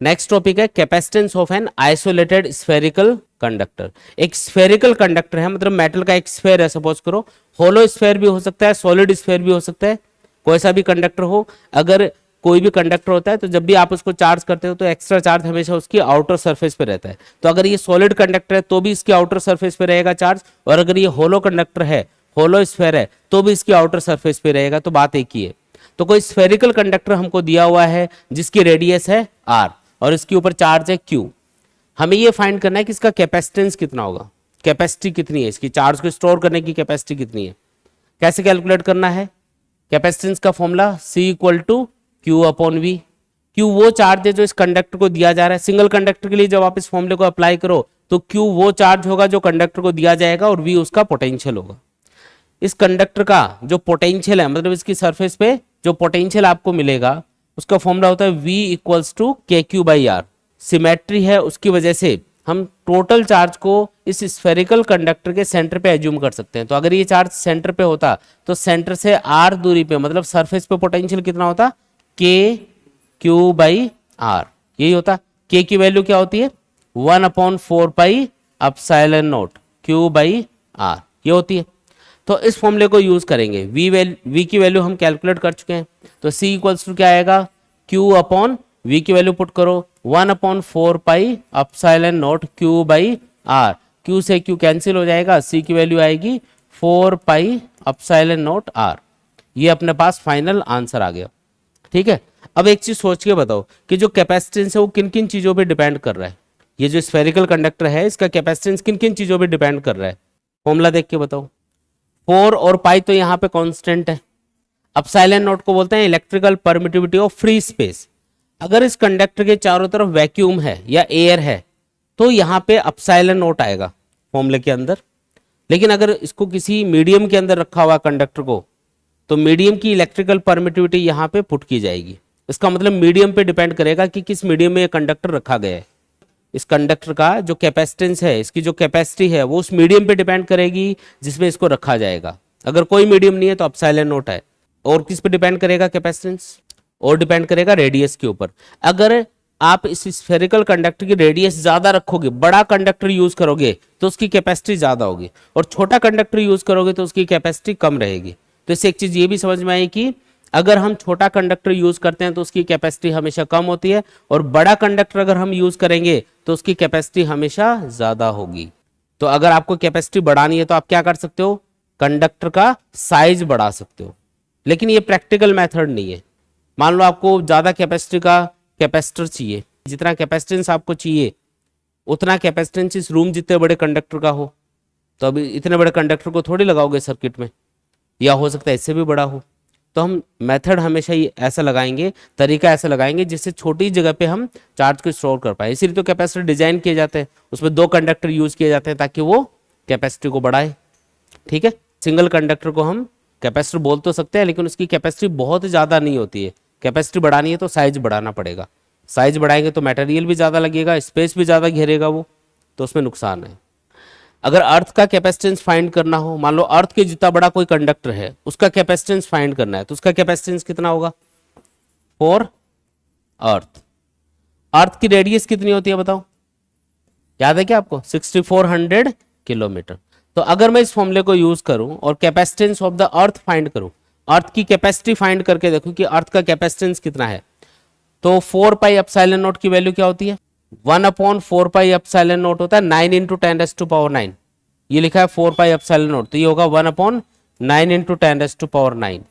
Next topic है capacitance of an isolated spherical conductor. एक spherical conductor है, मतलब मेटल का एक स्फेयर है, सपोज करो होलो स्फेयर भी हो सकता है, सॉलिड स्फेयर भी हो सकता है, कोई सा भी कंडक्टर हो। अगर कोई भी कंडक्टर होता है तो जब भी आप उसको चार्ज करते हो तो एक्स्ट्रा चार्ज हमेशा उसकी आउटर सरफेस पे रहता है। तो अगर ये सॉलिड कंडक्टर है तो भी इसकी आउटर सरफेस पे रहेगा चार्ज, और अगर ये होलो कंडक्टर है, होलो स्फेयर है, तो भी इसकी आउटर सरफेस पे रहेगा। तो बात एक ही है। तो कोई स्फेरिकल कंडक्टर हमको दिया हुआ है जिसकी रेडियस है r और इसके ऊपर चार्ज है q। हमें ये फाइंड करना है कि इसका कैपेसिटेंस कितना होगा, कैपेसिटी कितनी है, इसकी चार्ज को स्टोर करने की कैपेसिटी कितनी है। कैसे कैलकुलेट करना है? कैपेसिटेंस का formula C equal to Q upon V. Q वो चार्ज है जो इस कंडक्टर को दिया जा रहा है। सिंगल कंडक्टर के लिए जब आप इस फॉर्मूले को अप्लाई करो तो क्यू वो चार्ज होगा जो कंडक्टर को दिया जाएगा और वी उसका पोटेंशियल होगा। इस कंडक्टर का जो पोटेंशियल है, मतलब इसकी सरफेस पे जो पोटेंशियल आपको मिलेगा उसका फॉर्मूला होता है V इक्वल्स टू के क्यू बाई आर। सिमेट्री है, उसकी वजह से हम टोटल चार्ज को इस स्फेरिकल कंडक्टर के सेंटर पे एज्यूम कर सकते हैं। तो अगर ये चार्ज सेंटर पे होता तो सेंटर से r दूरी पे, मतलब सरफेस पे पोटेंशियल कितना होता? के क्यू बाई आर, यही होता। के की वैल्यू क्या होती है? 1/4 pi epsilon naught Q by R, ये होती है। तो इस फॉर्मूले को यूज करेंगे। v की वैल्यू हम कैलकुलेट कर चुके हैं, तो c इक्वल्स टू क्या आएगा? q अपॉन v की वैल्यू पुट करो 1/4 pi epsilon naught q by R. q से q कैंसिल हो जाएगा, c की वैल्यू आएगी 4 पाई एप्सिलॉन नॉट r। ये अपने पास फाइनल आंसर आ गया। ठीक है, अब एक चीज सोच के बताओ कि जो कैपेसिटेंस है वो किन किन चीजों पे डिपेंड कर रहा है। ये जो स्फेरिकल कंडक्टर है इसका कैपेसिटेंस किन किन चीजों पे डिपेंड कर रहा है, फॉर्मूला देख के बताओ। 4 और पाई तो यहाँ पे कांस्टेंट है। एप्सिलॉन नॉट को बोलते हैं electrical permittivity of free space. अगर इस कंडक्टर के चारों तरफ वैक्यूम है या एयर है तो यहाँ पे एप्सिलॉन नॉट आएगा फॉर्मूले के अंदर। लेकिन अगर इसको किसी मीडियम के अंदर रखा हुआ कंडक्टर को, तो मीडियम की इलेक्ट्रिकल परमिटिविटी यहाँ पे पुट की जाएगी। इसका मतलब मीडियम पे डिपेंड करेगा कि किस मीडियम में ये कंडक्टर रखा गया है। इस कंडक्टर का जो कैपेसिटेंस है, इसकी जो कैपेसिटी है वो उस मीडियम पे डिपेंड करेगी जिसमें इसको रखा जाएगा। अगर कोई मीडियम नहीं है तो एप्सिलॉन नॉट है। और किस पे डिपेंड करेगा कैपेसिटेंस? और डिपेंड करेगा रेडियस के ऊपर। अगर आप इस स्फेरिकल कंडक्टर की रेडियस ज्यादा रखोगे, बड़ा कंडक्टर यूज करोगे तो उसकी कैपेसिटी ज्यादा होगी, और छोटा कंडक्टर यूज करोगे तो उसकी कैपेसिटी कम रहेगी। तो इससे एक चीज ये भी समझ में आई कि अगर हम छोटा कंडक्टर यूज करते हैं तो उसकी कैपेसिटी हमेशा कम होती है, और बड़ा कंडक्टर अगर हम यूज करेंगे तो उसकी कैपेसिटी हमेशा ज्यादा होगी। तो अगर आपको कैपेसिटी बढ़ानी है तो आप क्या कर सकते हो? कंडक्टर का साइज बढ़ा सकते हो। लेकिन ये प्रैक्टिकल मेथड नहीं है। मान लो आपको ज्यादा कैपेसिटी का कैपेसिटर चाहिए, जितना कैपेसिटेंस आपको चाहिए उतना कैपेसिटेंस इस रूम जितने बड़े कंडक्टर का हो, तो अभी इतने बड़े कंडक्टर को थोड़ी लगाओगे सर्किट में, या हो सकता है इससे भी बड़ा हो। तो हम मेथड हमेशा ही ऐसा लगाएंगे, तरीका ऐसा लगाएंगे जिससे छोटी जगह पे हम चार्ज को स्टोर कर पाए। इसीलिए तो कैपेसिटर डिजाइन किए जाते हैं, उसमें 2 कंडक्टर यूज किए जाते हैं ताकि वो कैपेसिटी को बढ़ाए। ठीक है, सिंगल कंडक्टर को हम कैपेसिटर बोल तो सकते हैं, लेकिन उसकी कैपेसिटी बहुत ज़्यादा नहीं होती है। कैपेसिटी बढ़ानी है तो साइज बढ़ाना पड़ेगा। साइज बढ़ाएंगे तो मटेरियल भी ज़्यादा लगेगा, स्पेस भी ज़्यादा घेरेगा वो, तो उसमें नुकसान है। अगर अर्थ का कैपेसिटेंस फाइंड करना हो, मान लो अर्थ के जितना बड़ा कोई कंडक्टर है उसका कैपेसिटेंस फाइंड करना है, तो उसका कैपेसिटेंस कितना होगा फॉर अर्थ? अर्थ की रेडियस कितनी होती है बताओ, याद है क्या आपको? 6400 किलोमीटर। तो अगर मैं इस फॉर्मूले को यूज करूं और capacitance of the earth find करूं, अर्थ की कैपेसिटी फाइंड करके देखूं कि अर्थ का कैपेसिटेंस कितना है, तो 4 पाई एप्सिलॉन नॉट की वैल्यू क्या होती है? 1/4 पाई एप्सिलॉन नॉट होता है 9 × 10⁻⁹। ये लिखा है 4 पाई एप्सिलॉन नॉट, तो ये होगा 1/9 × 10⁻⁹।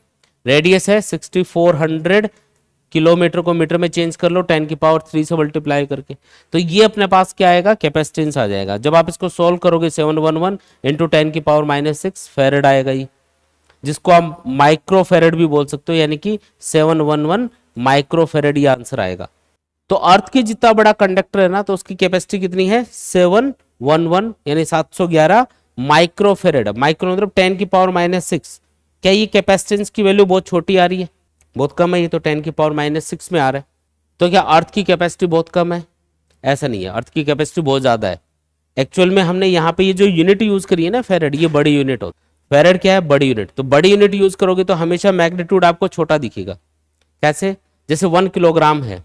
रेडियस है 6400 किलोमीटर को मीटर में चेंज कर लो 10⁻³ से मल्टीप्लाई करके, तो ये अपने पास क्या आएगा? कैपेसिटेंस आ जाएगा। जब आप इसको सोल्व करोगे 711 × 10⁻⁻⁶ फेरेड आएगा ये, जिसको आप माइक्रो फेरेड भी बोल सकते हो, यानी कि 711 माइक्रो फेरेड ये आंसर आएगा। तो अर्थ के जितना बड़ा कंडक्टर है ना, तो उसकी कैपेसिटी कितनी है? 711 यानी 711 माइक्रो फेरेड। माइक्रो मतलब 10⁻⁻⁶। क्या ये कैपेसिटेंस की वैल्यू बहुत छोटी आ रही है? बहुत कम है, ये तो 10⁻⁻⁶ में आ रहा है। तो क्या अर्थ की कैपेसिटी बहुत कम है? ऐसा नहीं है, अर्थ की कैपेसिटी बहुत ज्यादा है। एक्चुअल में हमने यहाँ पे ये जो यूनिट यूज करी है ना फेरेड, ये बड़ी यूनिट होती है। फेरेड क्या है? बड़ी यूनिट। तो बड़ी यूनिट यूज करोगे तो हमेशा मैग्नीट्यूड आपको छोटा दिखेगा। कैसे? जैसे 1 किलोग्राम है,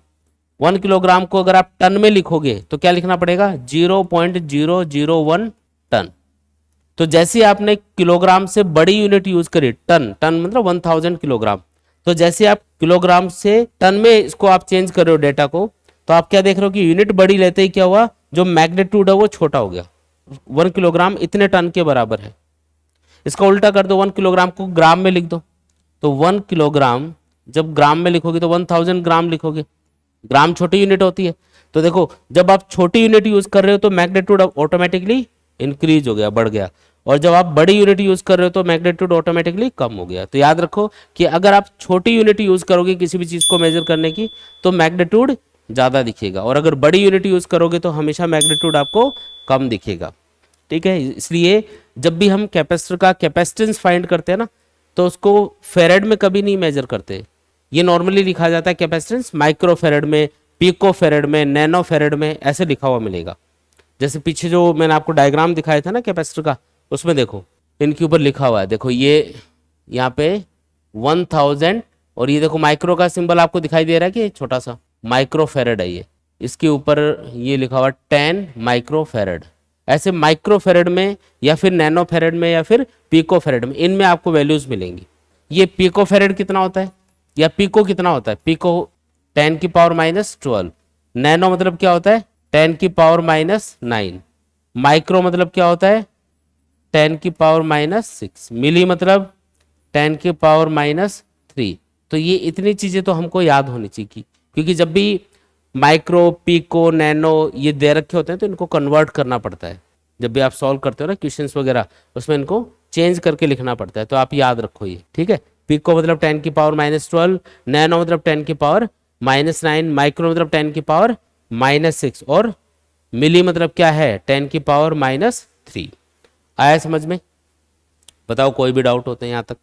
1 किलोग्राम को अगर आप टन में लिखोगे तो क्या लिखना पड़ेगा, 0.001 टन। तो जैसे आपने किलोग्राम से बड़ी यूनिट यूज करी, टन, टन मतलब 1000 किलोग्राम, तो जैसे आप किलोग्राम से टन में इसको आप चेंज कर रहे हो डेटा को, तो आप क्या देख रहे हो कि यूनिट बड़ी लेते ही क्या हुआ, जो मैग्नीट्यूड है वो छोटा हो गया। 1 किलोग्राम इतने टन के बराबर है। इसका उल्टा कर दो, 1 किलोग्राम को ग्राम में लिख दो, तो 1 किलोग्राम जब ग्राम में लिखोगे तो 1000 ग्राम लिखोगे। ग्राम छोटी यूनिट होती है, तो देखो जब आप छोटी यूनिट यूज कर रहे हो तो मैग्नीट्यूड ऑटोमेटिकली इंक्रीज हो गया, बढ़ गया, और जब आप बड़ी यूनिट यूज कर रहे हो तो मैग्नीट्यूड ऑटोमेटिकली कम हो गया। तो याद रखो कि अगर आप छोटी यूनिट यूज करोगे किसी भी चीज को मेजर करने की तो मैग्नीट्यूड ज्यादा दिखेगा, और अगर बड़ी यूनिट यूज करोगे तो हमेशा मैग्नीट्यूड आपको कम दिखेगा। ठीक है, इसलिए जब भी हम कैपेसिटर का कैपेसिटेंस फाइंड करते हैं ना, तो उसको फेरेड में कभी नहीं मेजर करते। ये नॉर्मली लिखा जाता है कैपेसिटेंस माइक्रो फेरेड में, पिको फेरेड में, नैनो फेरेड में, ऐसे लिखा हुआ मिलेगा। जैसे पीछे जो मैंने आपको डायग्राम दिखाया था ना कैपेसिटर का, उसमें देखो इनके ऊपर लिखा हुआ है, देखो ये यहाँ पे 1000, और ये देखो माइक्रो का सिंबल आपको दिखाई दे रहा है कि छोटा सा माइक्रो फेरेड है ये, इसके ऊपर ये लिखा हुआ 10 माइक्रो फेरेड। ऐसे माइक्रो फेरेड में या फिर नैनो फेरेड में या फिर पिको फेरेड में, इनमें आपको वैल्यूज मिलेंगी। ये पिको फेरेड कितना होता है या पिको कितना होता है, पिको 10⁻⁻12, नैनो मतलब क्या होता है 10⁻⁹, माइक्रो मतलब क्या होता है 10⁻⁻6, मिली मतलब 10⁻⁻3। तो ये इतनी चीजें तो हमको याद होनी चाहिए, क्योंकि जब भी माइक्रो, पिको, नैनो ये दे रखे होते हैं तो इनको कन्वर्ट करना पड़ता है। जब भी आप सॉल्व करते हो ना क्वेश्चंस वगैरह, उसमें इनको चेंज करके लिखना पड़ता है, तो आप याद रखो ये। ठीक है, पिको मतलब 10⁻⁻12, नैनो मतलब 10⁻⁻9, माइक्रो मतलब 10⁻⁻6, और मिली मतलब क्या है 10⁻⁻3। आया समझ में? बताओ कोई भी डाउट होते हैं यहाँ तक?